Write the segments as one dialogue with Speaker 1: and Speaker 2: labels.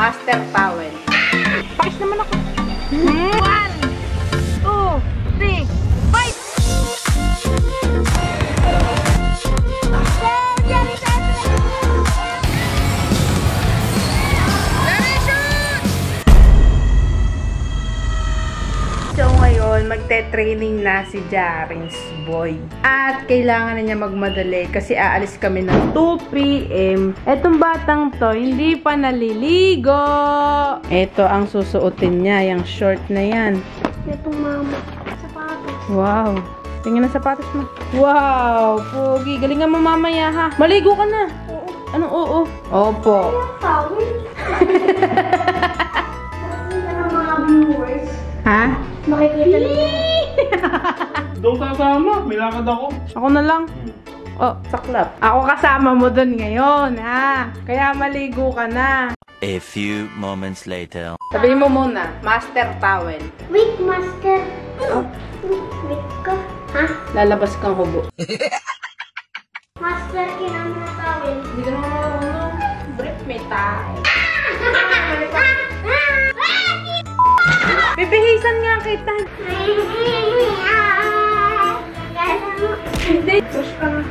Speaker 1: master towel. Pakis naman ako. 1, 2, 3, fight! So ngayon, magte-training na si Jarins Boy. At kailangan na niya magmadali kasi aalis kami ng 2 p.m. Etong batang to, hindi pa naliligo. Ito ang susuotin niya, yung short na yan.
Speaker 2: Itong mama, sapatos.
Speaker 1: Wow. Tingnan ang sapatos mo. Wow, pogi. Galingan mo mamaya ha. Maligo ka na.
Speaker 2: Oo.
Speaker 1: Anong oo? Opo.
Speaker 2: Tawin. Nakikita ng mga viewers.
Speaker 1: Ha?
Speaker 2: Makikita nila.
Speaker 3: Doon kasama, may lakad ako.
Speaker 1: Ako na lang. Oh, saklap. Ako kasama mo doon ngayon, ha? Kaya maligo ka na.
Speaker 4: A few moments later.
Speaker 1: Sabihin mo muna, master towel.
Speaker 2: Wait, master. Oh. Wait ka. Ha?
Speaker 1: Lalabas kang hubo.
Speaker 2: Master, kinang na tawin.
Speaker 1: Hindi ka naman marunong. Brief me tayo. Bibihisan nga kita. Hindi. Push ka nga.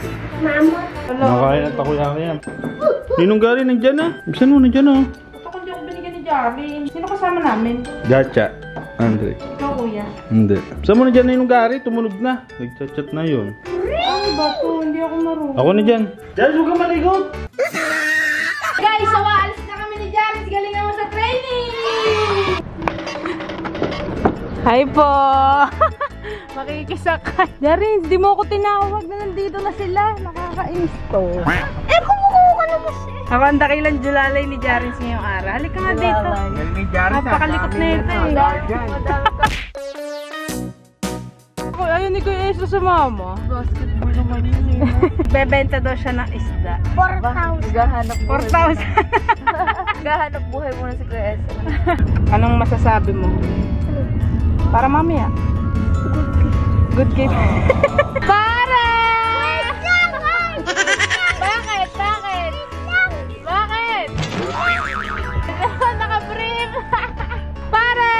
Speaker 2: Mama.
Speaker 3: Nakain at ako yan. Ninong Gary, nandyan na. Ibsan mo, nandyan na.
Speaker 1: Ito kung di ako binigyan ni Jarin. Sino kasama namin?
Speaker 3: Gacha. Andre.
Speaker 1: Ikaw, kuya.
Speaker 3: Hindi. Ibsan mo na dyan, Ninong Gary. Tumunog na. Nagchat-chat na yun.
Speaker 1: Ano ba ito? Hindi ako marunong.
Speaker 3: Ako na dyan. Dyan, huwag ka maligot.
Speaker 1: Guys, so alis na kami ni Jarin. Galingan mo sa training! Hi po! Makikisakay. Jarin, di mo ako tinawag na nandito na sila. Nakakainis to.
Speaker 2: Eh, kumukuha ka na kasi.
Speaker 1: Ako ang dakilang julalay ni Jarin ngayong araw. Halika nga dito. Napakalikot na ito eh. Ako, ayun ni Kuya Esther sa mama.
Speaker 5: Basketball naman yun eh.
Speaker 1: Bebenta daw siya ng isda.
Speaker 2: 4,000.
Speaker 5: Gahanap buhay.
Speaker 1: 4,000.
Speaker 5: Gahanap buhay muna si Kuya Esther.
Speaker 1: Anong masasabi mo? Para mamaya. Good gift. Para! Bakit? Bakit? Bakit? Naka-brief! Para!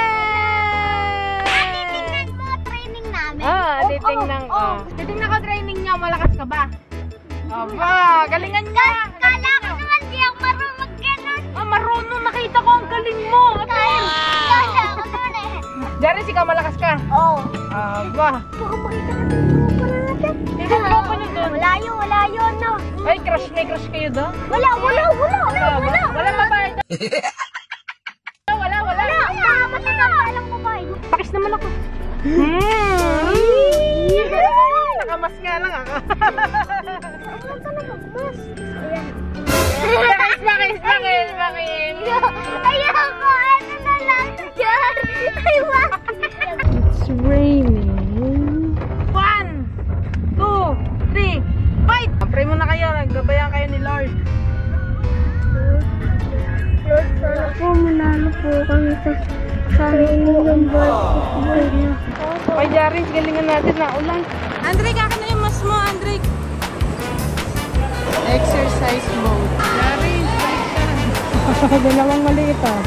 Speaker 2: Titingnan mo training namin.
Speaker 1: Titingnan ko. Titingnan ko training niya. Malakas ka ba? Aba, galingan niya.
Speaker 2: Kala ko naman di ako marunong mag-ganon.
Speaker 1: Marunong. Nakita ko ang galing mo.
Speaker 2: Kala ko naman eh.
Speaker 1: Jaris, ikaw malakas ka.
Speaker 2: Oo.
Speaker 1: Aba.
Speaker 2: Baka makita natin yung grupo natin.
Speaker 1: Ibang grupo niyo doon.
Speaker 2: Wala yun, no.
Speaker 1: Ay, may crush kayo doon?
Speaker 2: Wala.
Speaker 1: Wala babae doon. Wala.
Speaker 2: Mati na palang babae.
Speaker 1: Pakis naman ako. Nakamas nga lang ako.
Speaker 2: Saan ka na magmas?
Speaker 1: Bakit?
Speaker 2: Ayoko, ano na lang.
Speaker 1: It's raining. 1, 2, 3, fight! Pray muna kayo. Naggabayan kayo ni Lord.
Speaker 2: Lord, sana po manalo po kami sa training ng basketball niya.
Speaker 1: Okay, Jaris, galingan natin na ulan. Andre, kaka na yung mas mo, Andre. Exercise mode. Jaris, balik ka. Dalawang maliit ah.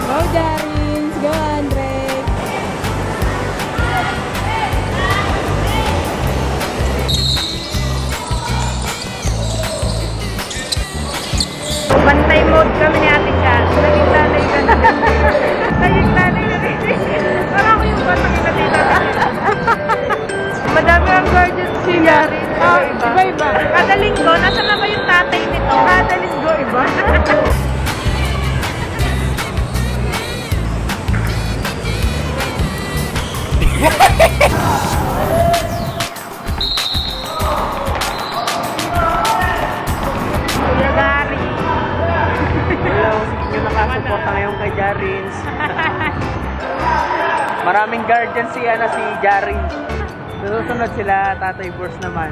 Speaker 1: Go, Jaris. Go, Andre. Pantay mode kami ni Ate Kat. Naging-talay ka na. Naging-talay na rin. Parang ako yung batang inatita. Madami ang guardian si Yari. Iba-iba. Kada linggo, nasa na ba yung tatay nito? Kada linggo, iba. Kuya Gary.
Speaker 6: Hello, yung nakasuporta ngayon kay Jarins. Maraming guardian si Jarins. Susunod sila, Tatay Bors naman.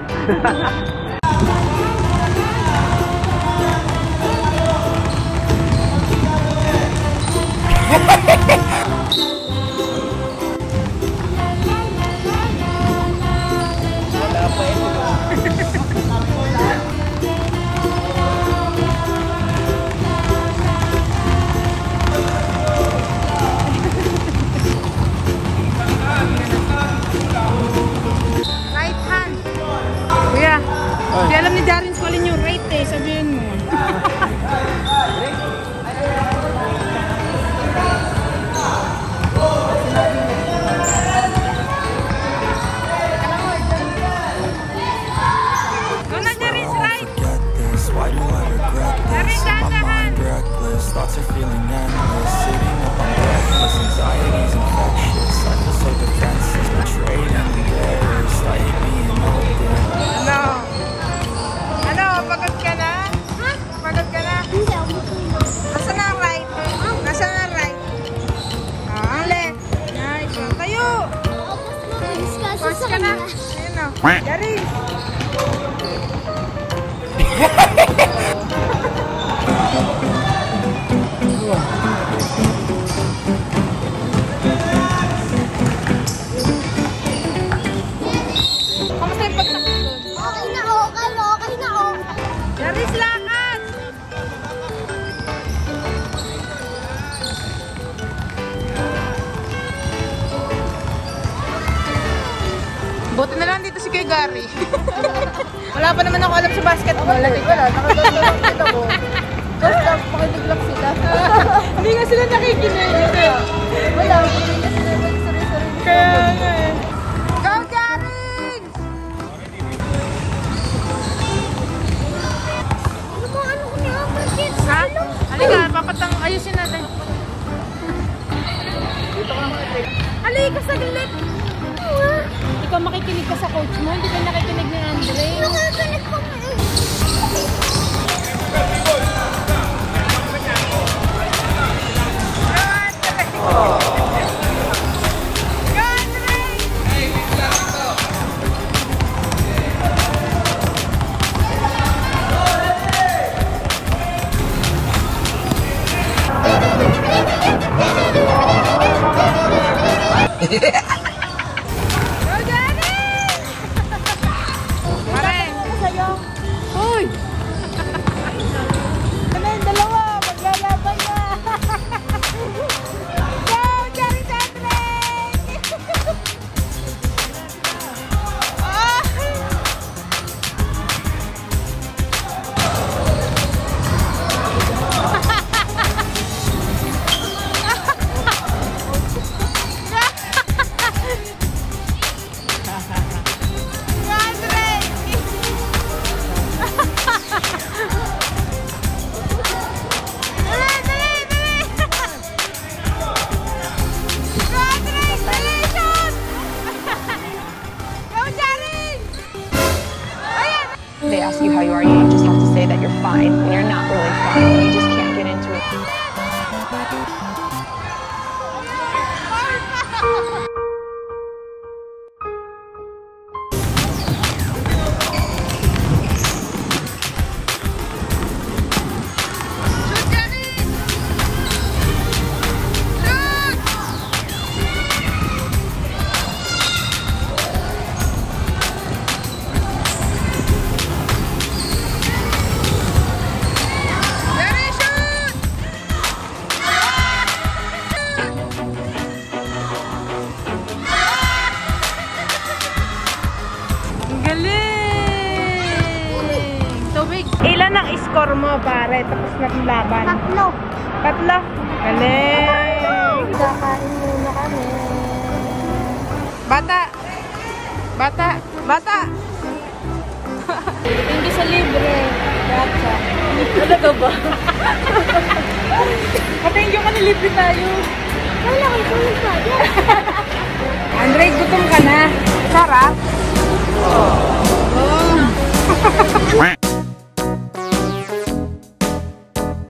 Speaker 7: Why do I regret this? My mind reckless, thoughts are feeling endless. Sitting up, I'm breathless, anxiety's infectious. I feel so defenseless, betrayed and embarrassed. I hate being open.
Speaker 1: Ano? Ano? Pagod ka na? Ha? Pagod ka na?
Speaker 2: Hindi ako matulog.
Speaker 1: Nasaan na ang right? Nasaan na ang right? Ang left. Nice. Tayo!
Speaker 2: Discuss
Speaker 1: Pause
Speaker 2: sa
Speaker 1: ka na.
Speaker 2: kanya.
Speaker 1: Ayun o. Dari! Kamusta yung pagtakot doon?
Speaker 2: Okay na, okay na, okay na, okay.
Speaker 1: Daris, lakas! Buti na lang dito si Kuya Gary. Wala pa naman ako alam sa basketball. Wala,
Speaker 5: Nakaganda lang kita ko. Basta makinig lang sila.
Speaker 1: Hindi nga sila nakikinig.
Speaker 5: Wala, makinig na sila. Sorry.
Speaker 1: Kaya nga eh. Go, Gary!
Speaker 2: Ano ba, ano ko niya? Bakit?
Speaker 1: Ha? Halika, papatang ayusin natin.
Speaker 2: Halika sa galit.
Speaker 5: Ikaw makikinig ka sa coach mo, hindi ka nakikinig ni Andre.
Speaker 2: Nakikinig ko nga eh.
Speaker 1: Pare!
Speaker 5: Hoy! Ano yung dalawa? Maglalaban na!
Speaker 1: Go, Gary Sandring! Ah!
Speaker 8: They ask you how you are, you just have to say that you're fine when you're not really fine. You just can't get into it.
Speaker 1: Ilan ang score mo, pare? Tapos na ang laban.
Speaker 2: Tatlo.
Speaker 1: Tatlo. Galing.
Speaker 2: Kakain muna kami.
Speaker 1: Bata. Bata. Bata.
Speaker 5: Hindi sa libre. Gotcha. Talaga ba?
Speaker 1: Thank you ka, nilibre tayo.
Speaker 2: Wala kayo tulog pa.
Speaker 1: Andre, gutom ka na. Sarap.